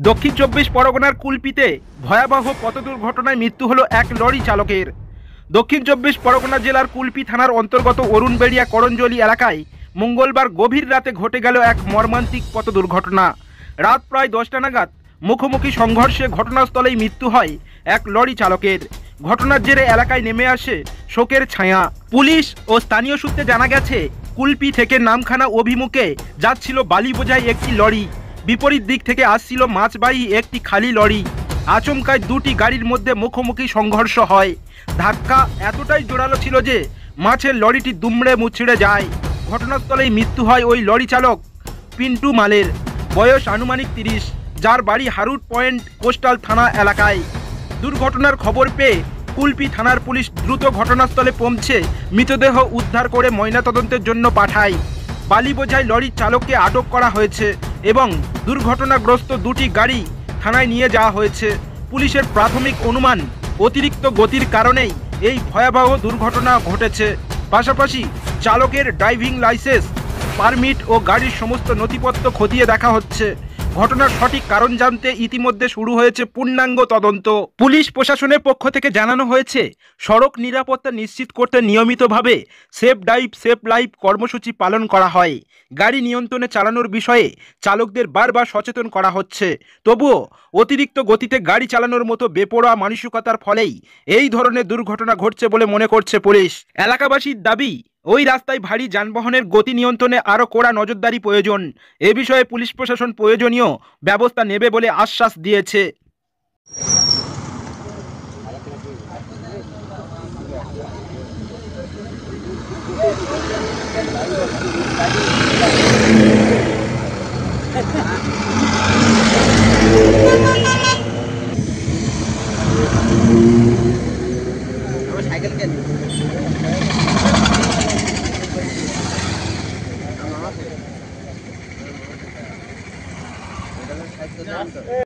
দক্ষিণ চব্বিশ পরগনার কুলপিতে ভয়াবহ পথ দুর্ঘটনায় মৃত্যু হলো এক লরি চালকের। দক্ষিণ চব্বিশ পরগনা জেলার কুলপি থানার অন্তর্গত অরুণবেড়িয়া করঞ্জলি এলাকায় মঙ্গলবার গভীর রাতে ঘটে গেল এক মর্মান্তিক পথ দুর্ঘটনা। রাত প্রায় 10টা নাগাদ মুখোমুখি সংঘর্ষে ঘটনাস্থলেই মৃত্যু হয় এক লরি চালকের। ঘটনার জেরে এলাকায় নেমে আসে শোকের ছায়া। পুলিশ ও স্থানীয় সূত্রে জানা গেছে, কুলপি থেকে নামখানা অভিমুখে যাচ্ছিল বালি বোঝাই একটি লরি, বিপরীত দিক থেকে আসছিল মাছবাহী একটি খালি লরি। আচমকায় দুটি গাড়ির মধ্যে মুখোমুখি সংঘর্ষ হয়। ধাক্কা এতটাই জোরালো ছিল যে মাছের লরিটি দুমড়ে মুচড়ে যায়। ঘটনাস্থলেই মৃত্যু হয় ওই লরি চালক পিন্টু মালের, বয়স আনুমানিক 30, যার বাড়ি হারুট পয়েন্ট কোস্টাল থানা এলাকায়। দুর্ঘটনার খবর পেয়ে কুলপি থানার পুলিশ দ্রুত ঘটনাস্থলে পৌঁছে মৃতদেহ উদ্ধার করে ময়নাতদন্তের জন্য পাঠায়। বালি বোঝাই লরির চালককে আটক করা হয়েছে এবং দুর্ঘটনাগ্রস্ত দুটি গাড়ি থানায় নিয়ে যাওয়া হয়েছে। পুলিশের প্রাথমিক অনুমান, অতিরিক্ত গতির কারণেই এই ভয়াবহ দুর্ঘটনা ঘটেছে। পাশাপাশি চালকের ড্রাইভিং লাইসেন্স, পারমিট ও গাড়ির সমস্ত নথিপত্র খতিয়ে দেখা হচ্ছে। ঘটনার সঠিক কারণ জানতে ইতিমধ্যে শুরু হয়েছে পূর্ণাঙ্গ তদন্ত। পুলিশ প্রশাসনের পক্ষ থেকে জানানো হয়েছে, সড়ক নিরাপত্তা নিশ্চিত করতে নিয়মিতভাবে সেফ ড্রাইভ সেফ লাইফ কর্মসূচি পালন করা হয়। গাড়ি নিয়ন্ত্রণে চালানোর বিষয়ে চালকদের বারবার সচেতন করা হচ্ছে। তবুও অতিরিক্ত গতিতে গাড়ি চালানোর মতো বেপরোয়া মানসিকতার ফলেই এই ধরনের দুর্ঘটনা ঘটছে বলে মনে করছে পুলিশ। এলাকাবাসীর দাবি, ওই রাস্তায় ভারী যানবাহনের গতি নিয়ন্ত্রণে আরও কড়া নজরদারি প্রয়োজন। এ বিষয়ে পুলিশ প্রশাসন প্রয়োজনীয় ব্যবস্থা নেবে বলে আশ্বাস দিয়েছে।